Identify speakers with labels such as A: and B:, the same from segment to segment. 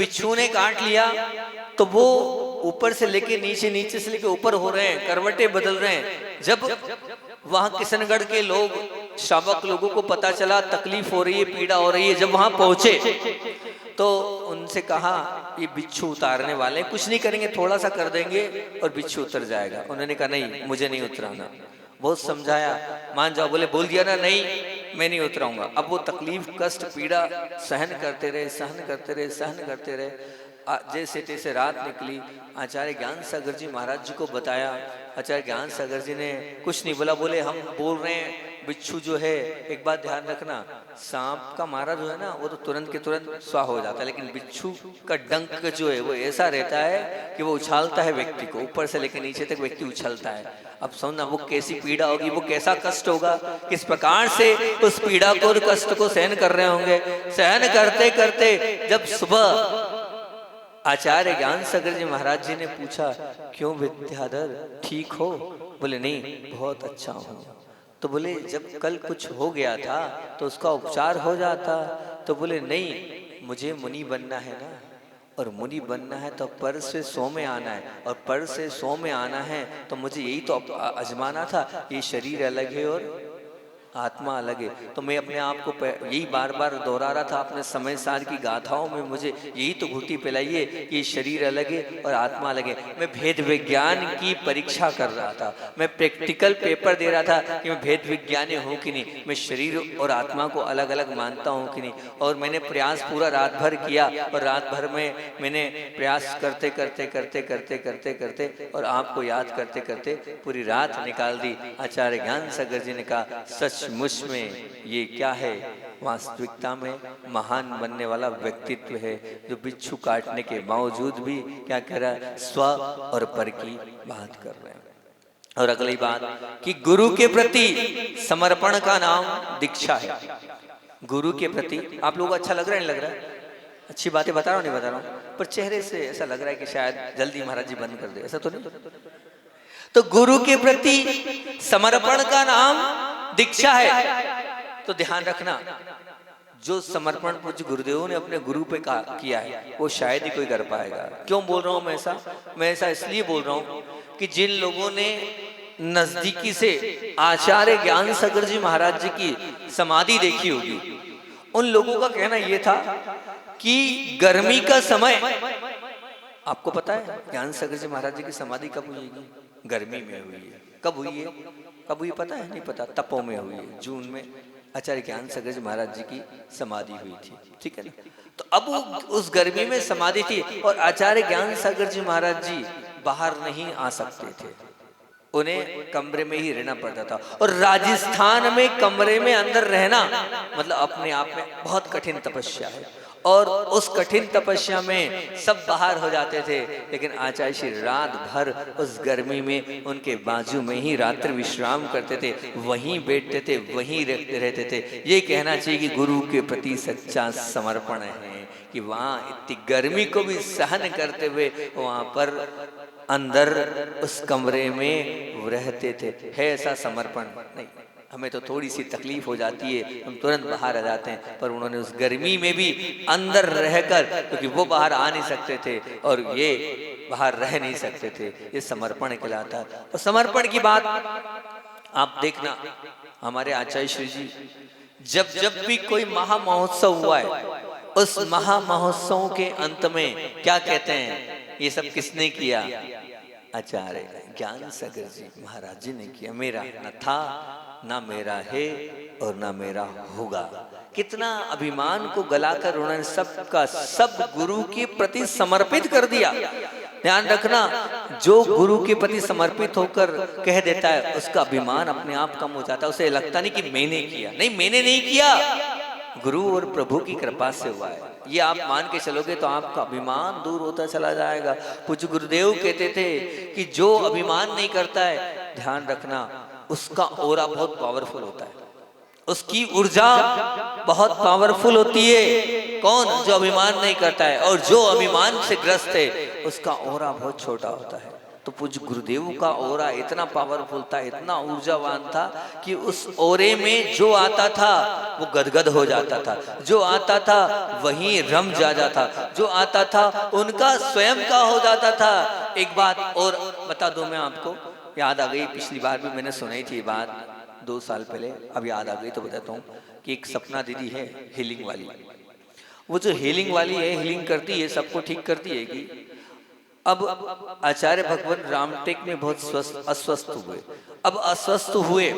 A: बिच्छू ने काट लिया तो वो ऊपर से लेके नीचे, नीचे से लेके ऊपर हो रहे हैं, करवटें बदल रहे हैं। जब वहां किशनगढ़ के लोग, श्रावक लोगों को पता चला तकलीफ हो रही है, पीड़ा हो रही है, जब वहां पहुंचे तो उनसे कहा ये बिच्छू उतारने वाले, कुछ नहीं करेंगे, थोड़ा सा कर देंगे और बिच्छू उतर जाएगा। उन्होंने कहा नहीं, मुझे नहीं उतराना। बहुत समझाया, मान जाओ, बोले बोल दिया ना, नहीं मैं नहीं उतराऊंगा। अब वो तकलीफ, कष्ट, पीड़ा सहन करते रहे, सहन करते रहे, सहन करते रहे। जैसे तैसे रात निकली, आचार्य ज्ञान सागर जी महाराज जी को बताया। आचार्य ज्ञान सागर जी ने कुछ नहीं बोला, बोले हम बोल रहे हैं बिच्छू जो है, एक बात ध्यान रखना, सांप का मारा जो है ना वो तो तुरंत के तुरंत स्वाह हो जाता है, लेकिन बिच्छू का डंक जो है वो ऐसा रहता है कि वो उछालता है व्यक्ति को, ऊपर से लेकर नीचे तक व्यक्ति उछलता है। अब समझना वो कैसी पीड़ा होगी, वो कैसा कष्ट होगा, किस प्रकार से उस पीड़ा को और कष्ट को सहन कर रहे होंगे। सहन करते करते जब सुबह आचार्य ज्ञान सागर जी महाराज जी ने पूछा, क्यों विद्याधर ठीक हो? बोले नहीं, बहुत अच्छा हूँ। तो बोले जब कल कुछ हो गया था तो उसका उपचार हो जाता। तो बोले नहीं, मुझे मुनि बनना है ना, और मुनि बनना है तो पर से सौ में आना है, और पर से सौ में आना है तो मुझे यही तो आजमाना था। ये शरीर अलग है और आत्मा अलग है। तो मैं अपने आप को यही बार बार दोहरा रहा था अपने समय सार की गाथाओं में, मुझे यही तो घुटी पिलाइए कि ये शरीर अलग है और आत्मा अलग है। मैं भेद विज्ञान की परीक्षा कर रहा था, मैं प्रैक्टिकल पेपर दे रहा था कि मैं भेद विज्ञानी हूँ कि नहीं, मैं शरीर और आत्मा को अलग अलग मानता हूँ कि नहीं। और मैंने प्रयास पूरा रात भर किया, और रात भर में मैंने प्रयास करते करते करते करते करते करते और आपको याद करते करते पूरी रात निकाल दी। आचार्य ज्ञान सागर जी ने कहा, सचमुच में ये क्या है, वास्तविकता में महान बनने वाला व्यक्तित्व है जो बिच्छू काटने के बावजूद भी क्या कह रहा है, स्व और पर की बात कर रहे हैं। और अगली बात कि गुरु के प्रति समर्पण का नाम दीक्षा है। गुरु के प्रति आप लोगों को अच्छा लग रहा है, नहीं लग रहा है? अच्छी बातें बता रहा हूँ, नहीं बता रहा हूँ, पर चेहरे से ऐसा लग रहा है कि शायद जल्दी महाराज जी बंद कर दे, ऐसा तो नहीं? तो गुरु के प्रति समर्पण का नाम दीक्षा है। तो ध्यान रखना, जो समर्पण पूज्य गुरुदेव ने अपने गुरु पे किया है वो शायद ही कोई कर पाएगा। क्यों बोल रहा हूं मैं ऐसा? मैं ऐसा इसलिए बोल रहा हूं कि जिन लोगों ने नजदीकी से आचार्य ज्ञान सागर जी महाराज जी की समाधि देखी होगी, उन लोगों का कहना यह था कि गर्मी का समय, आपको पता है ज्ञान सागर जी महाराज जी की समाधि कब हुई है? गर्मी में हुई है। कब हुई है? कब हुई पता है? नहीं पता। तपों में हुई है, जून में आचार्य ज्ञान सागर जी महाराज जी की समाधि हुई थी, ठीक है ना? तो अब उस गर्मी में समाधि थी और आचार्य ज्ञान सागर जी महाराज जी बाहर नहीं आ सकते थे, उन्हें कमरे में ही रहना पड़ता था। और राजस्थान में कमरे में अंदर रहना मतलब अपने आप में बहुत कठिन तपस्या है, और उस कठिन तपस्या में सब बाहर हो जाते थे, लेकिन आचार्य श्री रात भर उस गर्मी में उनके बाजू में ही रात्रि विश्राम करते थे, वहीं बैठते थे, वहीं रहते थे। ये कहना चाहिए कि गुरु के प्रति सच्चा समर्पण है कि वहाँ इतनी गर्मी को भी सहन करते हुए वहाँ पर अंदर उस कमरे में रहते थे। है ऐसा समर्पण? नहीं। हमें तो थोड़ी सी तकलीफ हो जाती है, हम तुरंत बाहर आ जाते हैं, पर उन्होंने उस गर्मी में भी अंदर रहकर, क्योंकि वो बाहर आ नहीं सकते थे और ये बाहर रह नहीं सकते थे, ये समर्पण कहलाता है। और समर्पण की बात आप देखना, हमारे आचार्य श्री जी जब जब भी कोई महा महोत्सव हुआ है, उस महा महोत्सव के अंत में क्या कहते हैं, ये सब किसने किया? आचार्य ज्ञान सागर जी महाराज जी ने किया। मेरा न था, ना मेरा है और ना मेरा होगा। कितना अभिमान को गलाकर उन्होंने सबका सब गुरु के प्रति समर्पित कर दिया। ध्यान रखना, जो गुरु के प्रति समर्पित होकर कह देता है उसका अभिमान अपने आप कम हो जाता है। उसे लगता नहीं कि मैंने किया, नहीं मैंने नहीं किया, गुरु और प्रभु की कृपा से हुआ है। ये आप मान के चलोगे तो आपका अभिमान दूर होता चला जाएगा। पूज्य गुरुदेव कहते थे कि जो अभिमान नहीं करता है, ध्यान रखना, उसका ऑरा बहुत पावरफुल होता है, उसकी ऊर्जा बहुत पावरफुल होती है। कौन? जो अभिमान नहीं करता है। और जो अभिमान से ग्रस्त है उसका ऑरा बहुत छोटा होता है। तो पूज्य गुरुदेव का ऑरा इतना पावरफुल था, इतना ऊर्जावान था कि उस ऑरे में जो आता था वो गदगद हो जाता था, जो आता था वहीं रम जाता था, जो आता था उनका स्वयं का हो जाता था। एक बात और बता दूं मैं आपको, याद आ गई, पिछली बार भी मैंने सुनाई थी बात 2 साल पहले, अब याद आ गई तो बताता हूँ कि एक सपना दीदी है हीलिंग वाली। वो जो हीलिंग वाली है, हीलिंग करती है, सबको ठीक करती है कि अब आचार्य भगवान रामटेक में बहुत अस्वस्थ हुए। अब अस्वस्थ हुए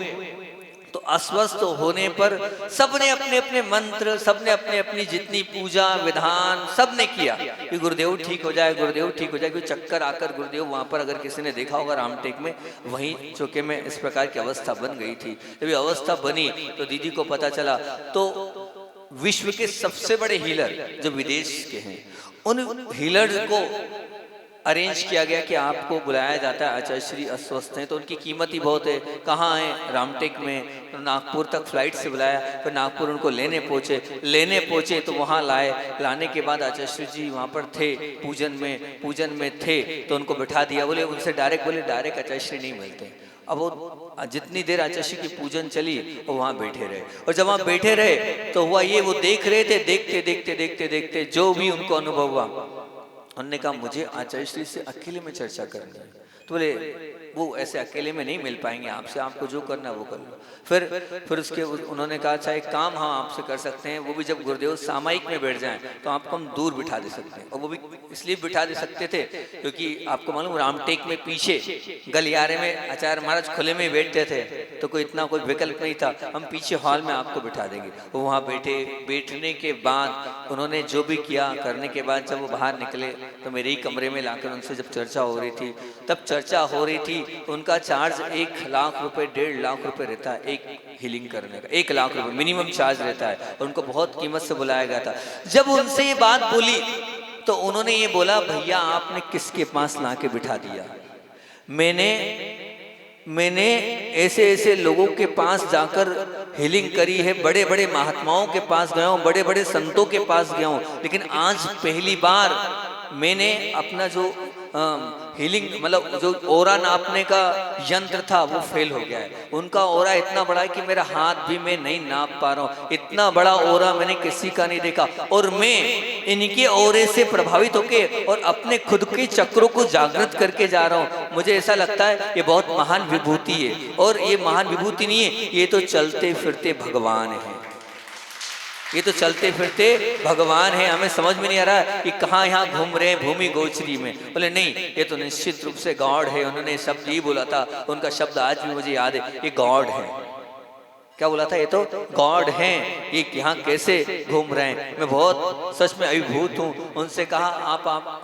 A: तो अस्वस्थ होने पर सबने अपने अपने मंत्र, सबने अपने अपनी जितनी पूजा विधान सबने किया कि गुरुदेव ठीक हो जाए, गुरुदेव ठीक हो जाए। कोई चक्कर आकर गुरुदेव वहां पर, अगर किसी ने देखा होगा रामटेक में, वहीं चौके में इस प्रकार की अवस्था बन गई थी। जब ये अवस्था बनी तो दीदी को पता चला, तो विश्व के सबसे बड़े हीलर जो विदेश के हैं, उन हीलर को अरेंज किया गया कि आपको बुलाया जाता है, आचार्य श्री अस्वस्थ हैं तो उनकी कीमत ही बहुत है, कहाँ है, रामटेक में। तो नागपुर तक फ्लाइट से बुलाया, फिर नागपुर उनको लेने पहुंचे तो वहाँ लाने के बाद आचार्य श्री जी वहाँ पर थे, पूजन में थे, तो उनको बिठा दिया। बोले उनसे डायरेक्ट आचार्य श्री नहीं मिलते। अब वो जितनी देर आचार्य श्री की पूजन चली वो वहाँ बैठे रहे, और जब वहाँ बैठे रहे तो हुआ ये, वो देख रहे थे, देखते जो भी उनको अनुभव हुआ, उन्होंने कहा मुझे आचार्य श्री से अकेले में चर्चा करनी है। तो बोले वो ऐसे अकेले में नहीं मिल पाएंगे आपसे, आपको जो करना वो कर लो। फिर उसके उन्होंने कहा अच्छा एक काम हाँ आपसे कर सकते हैं, वो भी जब गुरुदेव सामायिक में बैठ जाएं तो आपको हम दूर बिठा दे सकते हैं। और वो भी इसलिए बिठा दे सकते थे क्योंकि आपको मालूम रामटेक में पीछे गलियारे में आचार्य महाराज खुले में बैठते थे, तो कोई इतना कोई विकल्प नहीं था, हम पीछे हॉल में आपको बिठा देंगे। वो वहाँ बैठने के बाद उन्होंने जो भी किया, करने के बाद जब वो बाहर निकले तो मेरे ही कमरे में लाकर उनसे जब चर्चा हो रही थी, तो उनका चार्ज 1 लाख रुपए 1.5 लाख रुपए रहता है एक हीलिंग करने का, 1 लाख रुपए मिनिमम चार्ज रहता है, और उनको बहुत कीमत से बुलाया गया था। जब उनसे ये बात बोली तो उन्होंने ये बोला भैया आपने किसके पास लाके बिठा दिया, मैंने ऐसे लोगों के पास जाकर हीलिंग करी है, बड़े बड़े महात्माओं के पास गया हूँ, बड़े बड़े संतों के पास गया हूँ, लेकिन आज पहली बार मैंने अपना जो हीलिंग मतलब जो ओरा नापने का यंत्र था वो फेल हो गया है। उनका ओरा इतना बड़ा है कि मेरा हाथ भी मैं नहीं नाप पा रहा हूँ, इतना बड़ा ओरा मैंने किसी का नहीं देखा, और मैं इनके ओरे से प्रभावित होके और अपने खुद के चक्रों को जागृत करके जा रहा हूँ। मुझे ऐसा लगता है ये बहुत महान विभूति है, और ये महान विभूति नहीं है, ये तो चलते फिरते भगवान है, ये तो चलते फिरते भगवान है। हमें समझ में नहीं आ रहा है कि कहाँ यहाँ घूम रहे हैं भूमि गोचरी में। बोले नहीं, ये तो निश्चित रूप से गॉड है। उन्होंने शब्द ही बोला था, उनका शब्द आज भी मुझे याद है, ये गॉड है। क्या बोला था? ये तो गॉड हैं, ये यहाँ कैसे घूम रहे हैं। मैं बहुत सच में अभिभूत हूँ। उनसे कहा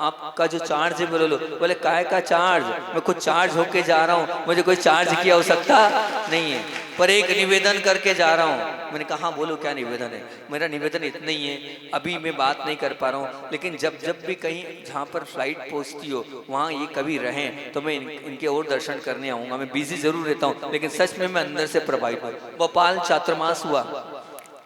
A: आपका जो चार्ज है बोलो लो। बोले काहे का चार्ज, मैं खुद चार्ज होके जा रहा हूँ, मुझे कोई चार्ज किया हो सकता नहीं है, पर एक निवेदन करके जा रहा हूँ। मैंने कहा हाँ बोलो क्या निवेदन है। मेरा निवेदन इतना ही है, अभी मैं बात नहीं कर पा रहा हूँ, लेकिन जब भी कहीं जहाँ पर फ्लाइट पहुँचती हो वहाँ ये कभी रहें तो मैं इनके और दर्शन करने आऊँगा। मैं बिजी जरूर रहता हूँ, लेकिन सच में मैं अंदर से प्रभावित हूँ। भोपाल चातुर्मास हुआ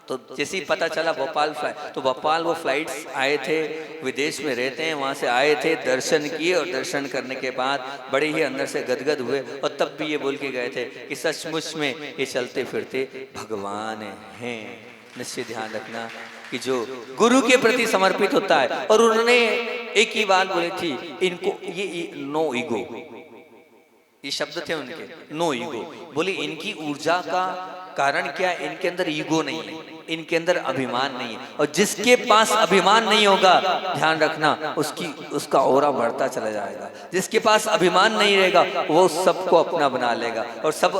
A: तो जैसे ही पता चला भोपाल फ्लाइट, तो भोपाल वो फ्लाइट्स आए थे, विदेश में रहते हैं, वहाँ से आए थे, दर्शन किए, और दर्शन करने के बाद बड़े ही अंदर से गदगद हुए, और तब भी ये बोल के गए थे कि सचमुच में ये चलते फिरते भगवान हैं। निश्चित ध्यान रखना कि जो गुरु के प्रति समर्पित होता है। और उन्होंने एक ही बात बोली थी, इनको ये नो ईगो, ये शब्द थे उनके, नो ईगो। बोले इनकी ऊर्जा का कारण क्या है, इनके अंदर ईगो नहीं है, इनके अंदर अभिमान नहीं है। और जिसके पास अभिमान नहीं होगा, ध्यान रखना, उसका ऑरा बढ़ता चला जाएगा। जिसके पास अभिमान नहीं रहेगा वो सबको अपना बना लेगा और सब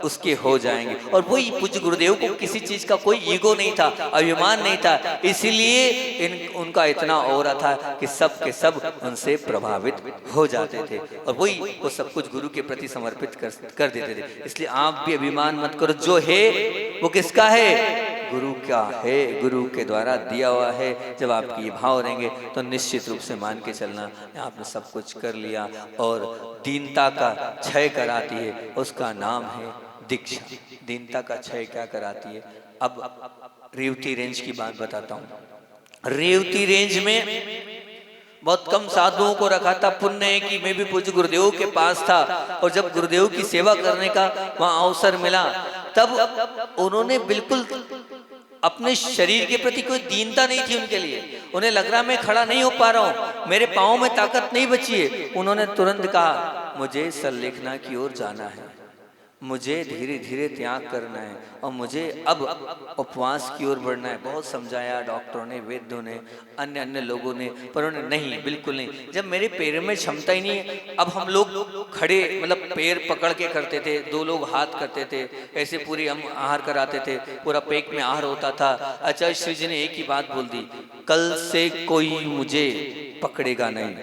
A: उसके हो जाएंगे। और वही पूज्य गुरुदेव को किसी चीज का कोई ईगो नहीं था, अभिमान नहीं था, इसीलिए उनका इतना ऑरा था कि सब के सब उनसे प्रभावित हो जाते थे। और वही वो सब कुछ गुरु के प्रति समर्पित कर देते थे। इसलिए आप भी अभिमान मत करो, जो है वो किसका है, गुरु का है, गुरु के द्वारा दिया हुआ है। जब आपके ये भाव रहेंगे तो निश्चित रूप से मान के चलना आपने सब कुछ कर लिया। और दीनता का क्षय कराती है, उसका नाम है दीक्षा। दीनता का क्षय क्या कराती है? अब रेवती रेंज की बात बताता हूँ। रेवती रेंज में बहुत कम साधुओं को रखा था। पुण्य है कि मैं भी पूज्य गुरुदेव के पास था, और जब गुरुदेव की सेवा करने का वहां अवसर मिला, तब उन्होंने बिल्कुल अपने शरीर के प्रति कोई दीनता नहीं थी उनके लिए। उन्हें लग रहा मैं खड़ा नहीं हो पा रहा हूं, मेरे पांव में ताकत नहीं बची है। उन्होंने तुरंत कहा मुझे सरलेखना की ओर जाना है, मुझे धीरे धीरे त्याग करना है, और मुझे अब उपवास की ओर बढ़ना है। बहुत समझाया डॉक्टरों ने, वैद्यों ने, अन्य अन्य लोगों ने, पर उन्होंने नहीं, बिल्कुल नहीं। जब मेरे पैर में क्षमता ही नहीं है, अब हम लोग खड़े मतलब पैर पकड़ के करते थे, 2 लोग हाथ करते थे, ऐसे पूरी हम आहार कराते थे, पूरा पेट में आहार होता था। आचार्य श्री जी ने एक ही बात बोल दी, कल से कोई मुझे पकड़ेगा नहीं,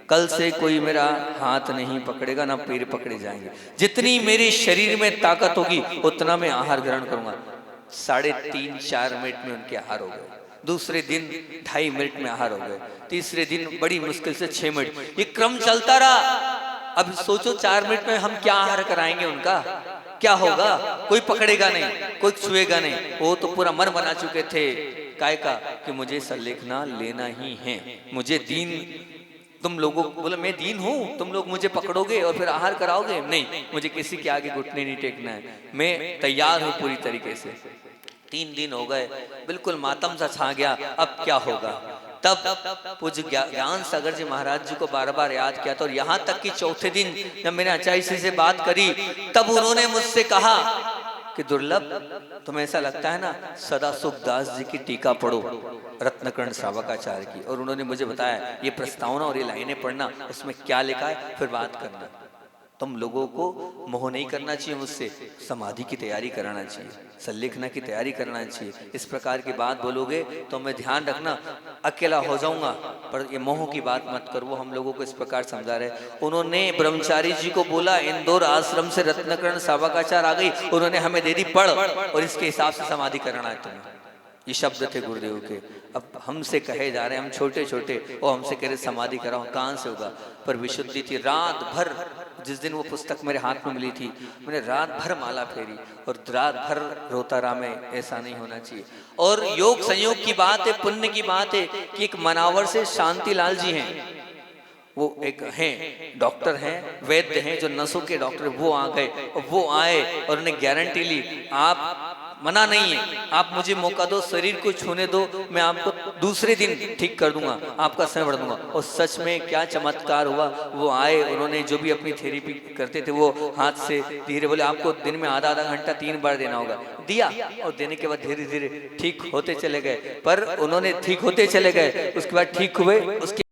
A: कल से कोई मेरा हाथ नहीं पकड़ेगा, ना पैर पकड़े जाएंगे। जितनी मेरे शरीर में ताकत होगी उतना मैं आहार ग्रहण करूंगा। 3.5-4 मिनट में उनके आहार हो गए। दूसरे दिन 2.5 मिनट में आहार हो गए। तीसरे दिन बड़ी मुश्किल से 6 मिनट। ये क्रम चलता रहा। अब सोचो 4 मिनट में हम क्या आहार कराएंगे उनका, क्या होगा? कोई पकड़ेगा नहीं, कोई छुएगा नहीं। वो तो पूरा मन बना चुके थे काय का कि मुझे सरलेखना लेना ही है, मुझे दीन, तुम लोगों बोले मैं दीन हूं, तुम लोग मुझे पकड़ोगे और फिर आहार कराओगे? नहीं, मुझे किसी के आगे घुटने नहीं टेकना है, मैं तैयार हूं पूरी तरीके से। 3 दिन हो गए, बिल्कुल मातम सा छा गया, अब क्या होगा? तब पूज्य ज्ञान सागर जी महाराज जी को बार बार याद किया था। और यहाँ तक कि चौथे दिन जब मैंने आचार्य जी से बात करी, तब उन्होंने मुझसे कहा कि दुर्लभ, तुम्हें ऐसा लगता है ना, सदा सुखदास जी की टीका पढ़ो, रत्नकर्ण श्रावकाचार्य की। और उन्होंने मुझे बताया ये प्रस्तावना और ये लाइनें पढ़ना, उसमें क्या लिखा है फिर बात करना। तुम लोगों को मोह नहीं करना चाहिए मुझसे, समाधि की तैयारी कराना चाहिए, सरलेखना की तैयारी करना चाहिए। इस प्रकार की बात बोलोगे तो मैं ध्यान रखना, अकेला हो जाऊंगा, पर ये मोह की बात मत करो। वो हम लोगों को इस प्रकार समझा रहे। उन्होंने ब्रह्मचारी जी को बोला, इंदौर आश्रम से रत्नकर्ण श्रावकाचार्य आ गई, उन्होंने हमें दे दी, पढ़ और इसके हिसाब से समाधि कराना है तुम्हें। ये शब्द थे गुरुदेव के। अब हमसे कहे जा रहे हैं, हम छोटे छोटे, वो हमसे कह रहे समाधि कराओ, कहाँ से होगा? पर विशुद्धि थी। रात भर, जिस दिन वो पुस्तक मेरे हाथ में मिली थी, मैंने रात भर माला फेरी और रात भर रोता रहा मैं, ऐसा नहीं होना चाहिए। और योग संयोग की बात है, पुण्य की बात है कि एक मनावर से शांतिलाल जी हैं, वो एक हैं डॉक्टर हैं, वैद्य हैं, जो नसों के डॉक्टर, वो आ गए और वो आए और उन्होंने गारंटी ली, आप मना नहीं है, आप मुझे मौका दो, शरीर को छूने दो, मैं आपको दूसरे दिन ठीक कर दूंगा, आपका समय बढ़ दूंगा। और सच में क्या चमत्कार हुआ। वो आए, उन्होंने जो भी अपनी थेरेपी करते थे वो हाथ से धीरे बोले, आपको दिन में आधा घंटा 3 बार देना होगा। दिया, और देने के बाद धीरे धीरे ठीक होते चले गए। पर उन्होंने ठीक होते चले गए, उसके बाद ठीक हुए, उसके